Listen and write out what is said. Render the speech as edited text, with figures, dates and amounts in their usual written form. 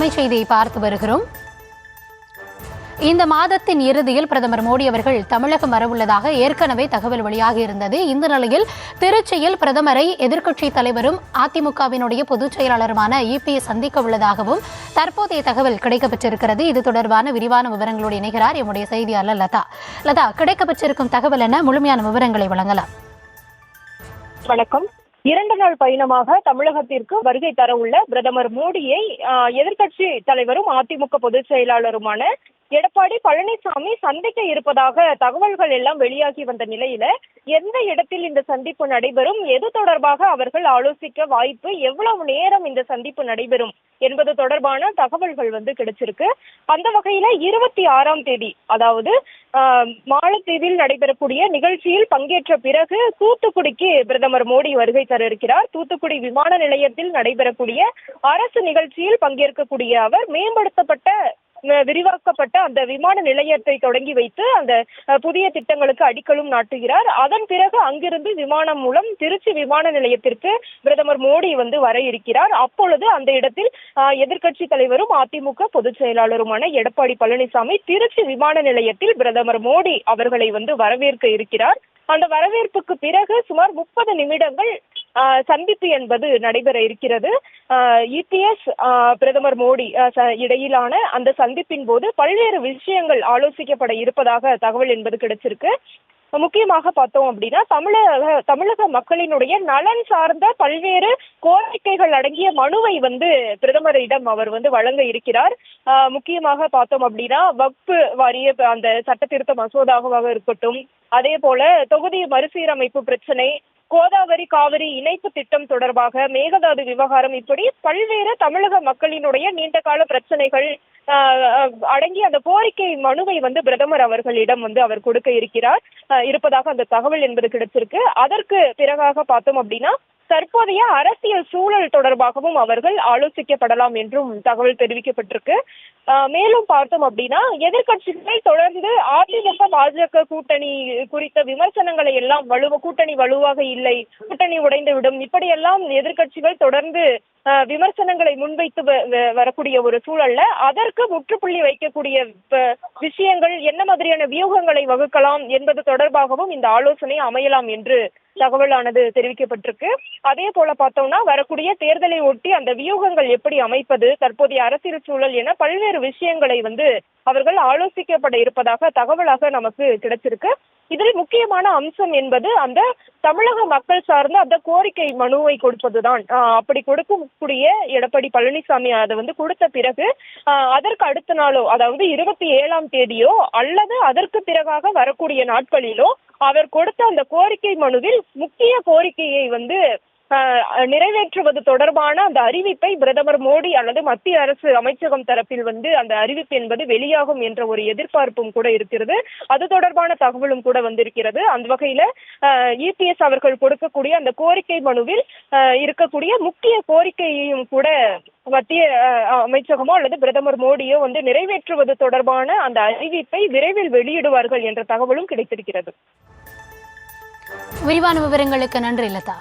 அண்மை செய்தியை பார்த்து வருகிறோம். இந்த மாதத்தின் இறுதியில் பிரதமர் மோடி அவர்கள் தமிழகம் வரவுள்ளதாக ஏற்கனவே தகவல் வெளியாகி இருந்தது. இந்த நிலையில் திருச்சியில் பிரதமரை எதிர்க்கட்சித் தலைவரும் அதிமுகவினுடைய பொதுச் செயலாளருமான இபிஎஸ் சந்திக்க உள்ளதாகவும் தற்போதைய தகவல் கிடைக்கப்பெற்றிருக்கிறது. இது தொடர்பான விரிவான விவரங்களோடு இணைகிறார் எம்முடைய செய்தியாளர் லதா. லதா, கிடைக்கப்பெற்றிருக்கும் தகவல் என்ன? முழுமையான விவரங்களை வழங்கலாம். வணக்கம். 2 நாள் பயணமாக தமிழகத்திற்கு வருகை தர உள்ள பிரதமர் மோடியை எதிர்க்கட்சி தலைவரும் அதிமுக பொதுச் செயலாளருமான எடப்பாடி பழனிசாமி சந்திக்க இருப்பதாக தகவல்கள் எல்லாம் வெளியாகி வந்த நிலையில எந்த இடத்தில் இந்த சந்திப்பு நடைபெறும், எது தொடர்பாக அவர்கள் ஆலோசிக்க வாய்ப்பு, எவ்வளவு நேரம் இந்த சந்திப்பு நடைபெறும் என்பது தொடர்பான தகவல்கள் கிடைச்சிருக்கு. அந்த வகையில 26ஆம் தேதி, அதாவது மாலத்தீவில் நடைபெறக்கூடிய நிகழ்ச்சியில் பங்கேற்ற பிறகு தூத்துக்குடிக்கு பிரதமர் மோடி வருகை தர இருக்கிறார். தூத்துக்குடி விமான நிலையத்தில் நடைபெறக்கூடிய அரசு நிகழ்ச்சியில் பங்கேற்கக்கூடிய அவர் விரிவாக்கப்பட்ட அந்த விமான நிலையத்தை தொடங்கி வைத்து அந்த புதிய திட்டங்களுக்கு அடிக்கலும் நாட்டுகிறார். அதன் பிறகு அங்கிருந்து விமானம் மூலம் திருச்சி விமான நிலையத்திற்கு பிரதமர் மோடி வர இருக்கிறார். அப்பொழுது அந்த இடத்தில் எதிர்க்கட்சி தலைவரும் அதிமுக பொதுச் செயலாளருமான எடப்பாடி பழனிசாமி திருச்சி விமான நிலையத்தில் பிரதமர் மோடி அவர்களை வரவேற்க இருக்கிறார். அந்த வரவேற்புக்கு பிறகு சுமார் 30 நிமிடங்கள் சந்திப்பு என்பது நடைபெற இருக்கிறது. இபிஎஸ் பிரதமர் மோடி இடையிலான அந்த சந்திப்பின் போது பல்வேறு விஷயங்கள் ஆலோசிக்கப்பட இருப்பதாக தகவல் என்பது கிடைச்சிருக்கு. முக்கியமாக பார்த்தோம் அப்படின்னா தமிழக மக்களினுடைய நலன் சார்ந்த பல்வேறு கோரிக்கைகள் அடங்கிய மனுவை பிரதமரிடம் அவர் வழங்க இருக்கிறார். முக்கியமாக பார்த்தோம் அப்படின்னா வக்ஃபு வாரிய அந்த சட்ட திருத்த மசோதாவாக இருக்கட்டும், அதே போல தொகுதி மறுசீரமைப்பு பிரச்சனை, கோதாவரி காவிரி இணைப்பு திட்டம் தொடர்பாக, மேகதாது விவகாரம், இப்படி பல்வேறு தமிழக மக்களினுடைய நீண்டகால பிரச்சனைகள் அடங்கிய அந்த கோரிக்கை மனுவை பிரதமர் அவர்களிடம் அவர் கொடுக்க இருப்பதாக அந்த தகவல் என்பது கிடைச்சிருக்கு. அதற்கு பிறகாக பார்த்தோம் அப்படின்னா தற்போதைய அரசியல் சூழல் தொடர்பாகவும் அவர்கள் ஆலோசிக்கப்படலாம் என்றும் தகவல் தெரிவிக்கப்பட்டிருக்கு. மேலும் பார்த்தோம் அப்படின்னா எதிர்க்கட்சிகள் தொடர்ந்து அதிமுக பாஜக கூட்டணி குறித்த விமர்சனங்களை எல்லாம் கூட்டணி வலுவாக இல்லை, கூட்டணி உடைந்துவிடும், இப்படியெல்லாம் எதிர்க்கட்சிகள் தொடர்ந்து விமர்சனங்களை முன்வைத்து வரக்கூடிய ஒரு சூழல்ல அதற்கு முற்றுப்புள்ளி வைக்கக்கூடிய விஷயங்கள், என்ன மாதிரியான வியூகங்களை வகுக்கலாம் என்பது தொடர்பாகவும் இந்த ஆலோசனை அமையலாம் என்று தகவலானது தெரிவிக்கப்பட்டிருக்கு. அதே போல பார்த்தோம்னா வரக்கூடிய தேர்தலை ஒட்டி அந்த வியூகங்கள் எப்படி அமைப்பது, தற்போதைய அரசியல் சூழல் என பல்வேறு விஷயங்களை அவர்கள் ஆலோசிக்கப்பட இருப்பதாக தகவலாக நமக்கு கிடைச்சிருக்கு. இதில் முக்கியமான அம்சம் என்பது அந்த தமிழக மக்கள் சார்ந்த அந்த கோரிக்கை மனுவை கொடுப்பதுதான். அப்படி கொடுக்கக்கூடிய எடப்பாடி பழனிசாமி அதை கொடுத்த பிறகு அதற்கு அடுத்த நாளோ, அதாவது 27ஆம் தேதியோ அல்லது அதற்கு பிறகாக வரக்கூடிய நாட்களிலோ அவர் கொடுத்த அந்த கோரிக்கை மனுவில் முக்கிய கோரிக்கையை நிறைவேற்றுவது தொடர்பான அந்த அறிவிப்பை பிரதமர் மோடி அல்லது மத்திய அரசு அமைச்சகம் தரப்பில் அந்த அறிவிப்பு என்பது வெளியாகும் என்ற ஒரு எதிர்பார்ப்பும் கூட இருக்கிறது. அது தொடர்பான தகவலும் கூட வந்திருக்கிறது. அந்த வகையில இபிஎஸ் அவர்கள் கொடுக்கக்கூடிய அந்த கோரிக்கை மனுவில் இருக்கக்கூடிய முக்கிய கோரிக்கையையும் கூட மத்திய அமைச்சகமோ அல்லது பிரதமர் மோடியோ நிறைவேற்றுவது தொடர்பான அந்த அறிவிப்பை விரைவில் வெளியிடுவார்கள் என்ற தகவலும் கிடைத்திருக்கிறது. விரிவான விவரங்களுக்கு நன்றி லதா.